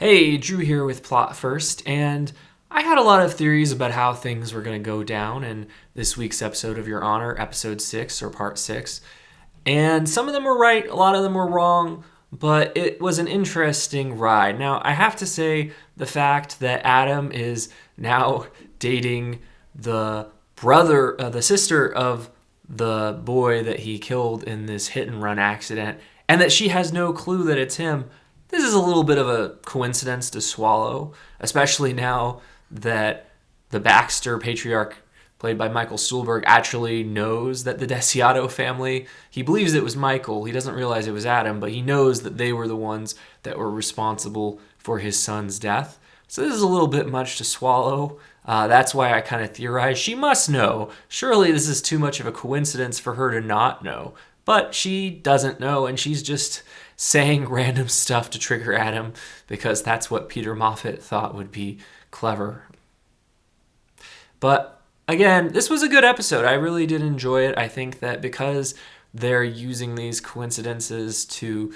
Hey, Drew here with Plot First, and I had a lot of theories about how things were going to go down in this week's episode of Your Honor, episode 6 or part 6. And some of them were right, a lot of them were wrong, but it was an interesting ride. Now, I have to say the fact that Adam is now dating the sister of the boy that he killed in this hit and run accident, and that she has no clue that it's him. This is a little bit of a coincidence to swallow, especially now that the Baxter patriarch, played by Michael Stuhlbarg, actually knows that the Desiato family, he believes it was Michael, he doesn't realize it was Adam, but he knows that they were the ones that were responsible for his son's death. So this is a little bit much to swallow. That's why I kind of theorize she must know. Surely this is too much of a coincidence for her to not know. But she doesn't know, and she's just saying random stuff to trigger Adam because that's what Peter Moffat thought would be clever. But again, this was a good episode. I really did enjoy it. I think that because they're using these coincidences to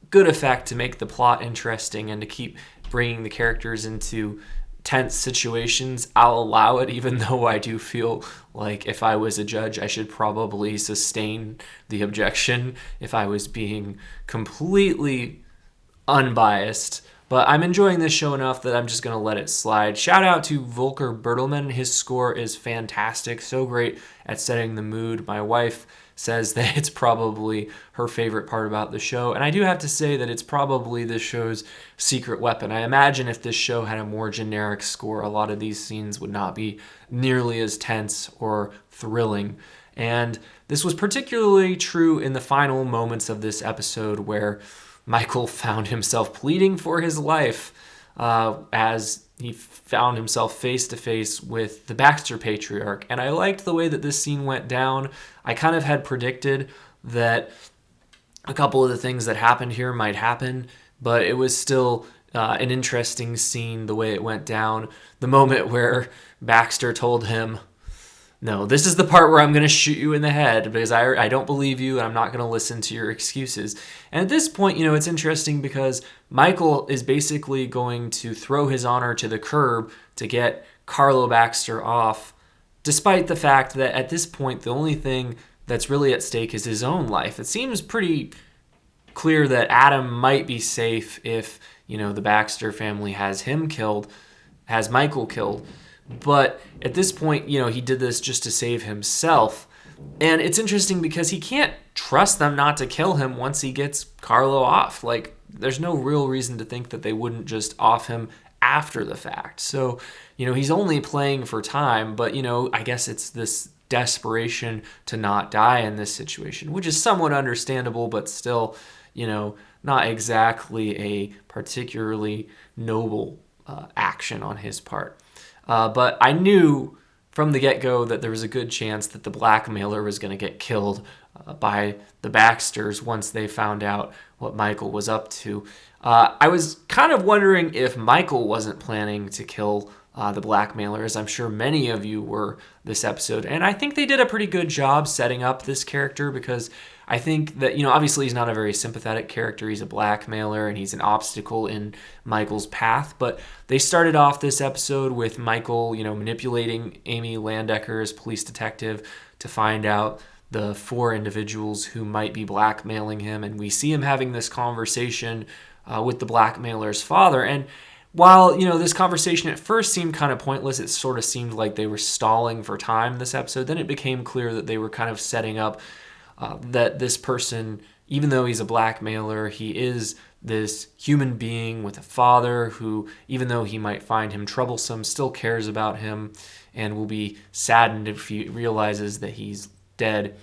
good effect to make the plot interesting and to keep bringing the characters into tense situations, I'll allow it, even though I do feel like if I was a judge, I should probably sustain the objection if I was being completely unbiased. But I'm enjoying this show enough that I'm just going to let it slide. Shout out to Volker Bertelmann. His score is fantastic. So great at setting the mood. My wife says that it's probably her favorite part about the show. And I do have to say that it's probably the show's secret weapon. I imagine if this show had a more generic score, a lot of these scenes would not be nearly as tense or thrilling. And this was particularly true in the final moments of this episode where Michael found himself pleading for his life as he found himself face to face with the Baxter patriarch. And I liked the way that this scene went down. I kind of had predicted that a couple of the things that happened here might happen, but it was still an interesting scene the way it went down. The moment where Baxter told him, "No, this is the part where I'm going to shoot you in the head because I don't believe you and I'm not going to listen to your excuses." And at this point, it's interesting because Michael is basically going to throw his honor to the curb to get Carlo Baxter off, despite the fact that at this point, the only thing that's really at stake is his own life. It seems pretty clear that Adam might be safe if, the Baxter family has Michael killed. But at this point, he did this just to save himself. And it's interesting because he can't trust them not to kill him once he gets Carlo off. There's no real reason to think that they wouldn't just off him after the fact. So, he's only playing for time, but, I guess it's this desperation to not die in this situation, which is somewhat understandable, but still, not exactly a particularly noble action on his part. But I knew from the get-go that there was a good chance that the blackmailer was going to get killed by the Baxters once they found out what Michael was up to. I was kind of wondering if Michael wasn't planning to kill the blackmailers. I'm sure many of you were this episode. And I think they did a pretty good job setting up this character because I think that, obviously he's not a very sympathetic character. He's a blackmailer and he's an obstacle in Michael's path. But they started off this episode with Michael, manipulating Amy Landecker as police detective to find out the 4 individuals who might be blackmailing him. And we see him having this conversation with the blackmailer's father. And while, this conversation at first seemed kind of pointless, it sort of seemed like they were stalling for time this episode. Then it became clear that they were kind of setting up that this person, even though he's a blackmailer, he is this human being with a father who, even though he might find him troublesome, still cares about him and will be saddened if he realizes that he's dead.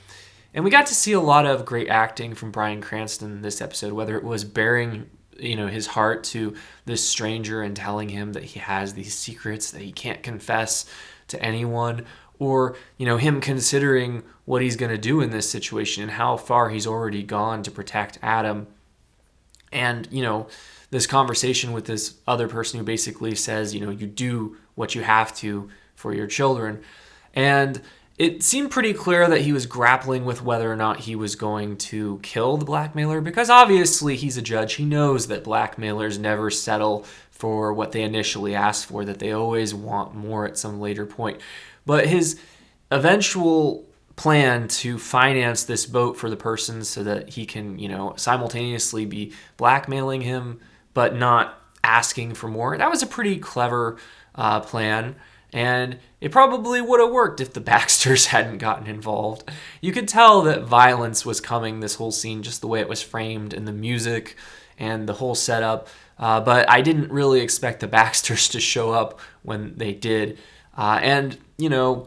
And we got to see a lot of great acting from Bryan Cranston in this episode, whether it was bearing his heart to this stranger and telling him that he has these secrets that he can't confess to anyone, or him considering what he's going to do in this situation and how far he's already gone to protect Adam. And this conversation with this other person who basically says you do what you have to for your children. And it seemed pretty clear that he was grappling with whether or not he was going to kill the blackmailer, because obviously he's a judge. He knows that blackmailers never settle for what they initially asked for, that they always want more at some later point. But his eventual plan to finance this boat for the person so that he can, simultaneously be blackmailing him but not asking for more, that was a pretty clever plan. And it probably would have worked if the Baxters hadn't gotten involved. You could tell that violence was coming this whole scene, just the way it was framed and the music and the whole setup. But I didn't really expect the Baxters to show up when they did. And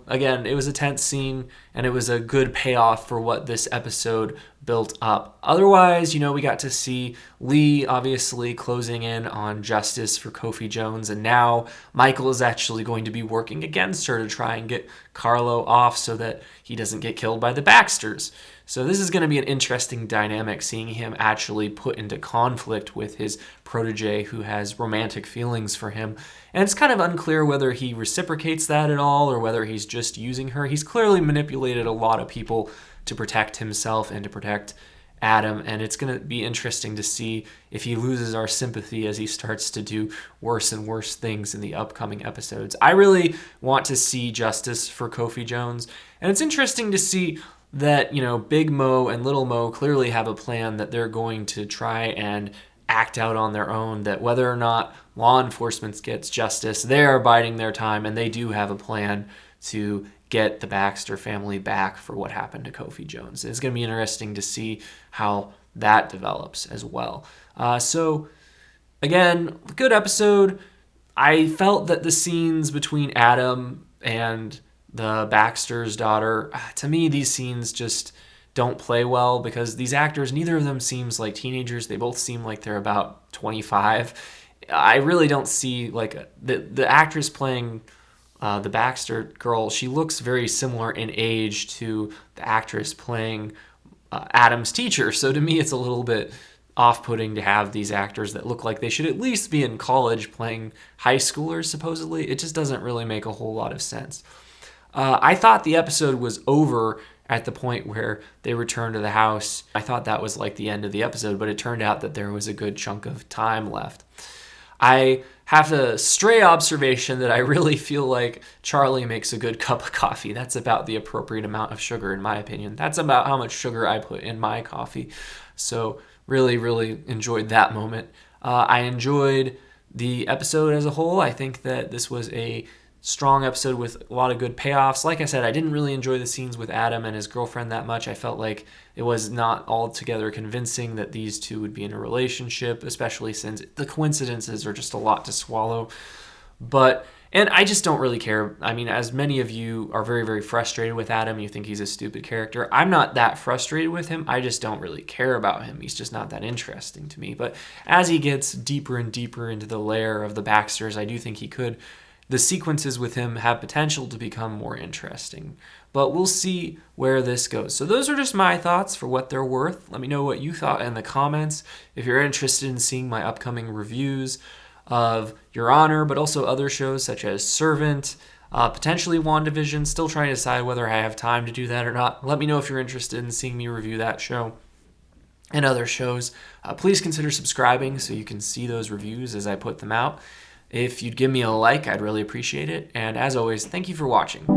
again, it was a tense scene, and it was a good payoff for what this episode built up. Otherwise, we got to see Lee obviously closing in on justice for Kofi Jones, and now Michael is actually going to be working against her to try and get Carlo off so that he doesn't get killed by the Baxters. So this is going to be an interesting dynamic, seeing him actually put into conflict with his protege who has romantic feelings for him. And it's kind of unclear whether he reciprocates that at all or whether he's just using her. He's clearly manipulated a lot of people to protect himself and to protect Adam, and it's going to be interesting to see if he loses our sympathy as he starts to do worse and worse things in the upcoming episodes. I really want to see justice for Kofi Jones, and it's interesting to see that, Big Mo and Little Mo clearly have a plan that they're going to try and act out on their own, that whether or not law enforcement gets justice, they are biding their time, and they do have a plan to get the Baxter family back for what happened to Kofi Jones. It's going to be interesting to see how that develops as well. So, again, good episode. I felt that the scenes between Adam and the Baxter's daughter, to me, these scenes just don't play well because these actors, neither of them seems like teenagers. They both seem like they're about 25. I really don't see, the actress playing the Baxter girl, she looks very similar in age to the actress playing Adam's teacher. So to me, it's a little bit off-putting to have these actors that look like they should at least be in college playing high schoolers, supposedly. It just doesn't really make a whole lot of sense. I thought the episode was over at the point where they returned to the house. I thought that was like the end of the episode, but it turned out that there was a good chunk of time left. I have a stray observation that I really feel like Charlie makes a good cup of coffee. That's about the appropriate amount of sugar, in my opinion. That's about how much sugar I put in my coffee. So really, really enjoyed that moment. I enjoyed the episode as a whole. I think that this was a strong episode with a lot of good payoffs. Like I said, I didn't really enjoy the scenes with Adam and his girlfriend that much. I felt like it was not altogether convincing that these two would be in a relationship, especially since the coincidences are just a lot to swallow. And I just don't really care. I mean, as many of you are very, very frustrated with Adam, you think he's a stupid character. I'm not that frustrated with him. I just don't really care about him. He's just not that interesting to me. But as he gets deeper and deeper into the lair of the Baxters, I do think the sequences with him have potential to become more interesting. But we'll see where this goes. So those are just my thoughts for what they're worth. Let me know what you thought in the comments. If you're interested in seeing my upcoming reviews of Your Honor, but also other shows such as Servant, potentially WandaVision, still trying to decide whether I have time to do that or not. Let me know if you're interested in seeing me review that show and other shows. Please consider subscribing so you can see those reviews as I put them out. If you'd give me a like, I'd really appreciate it. And as always, thank you for watching.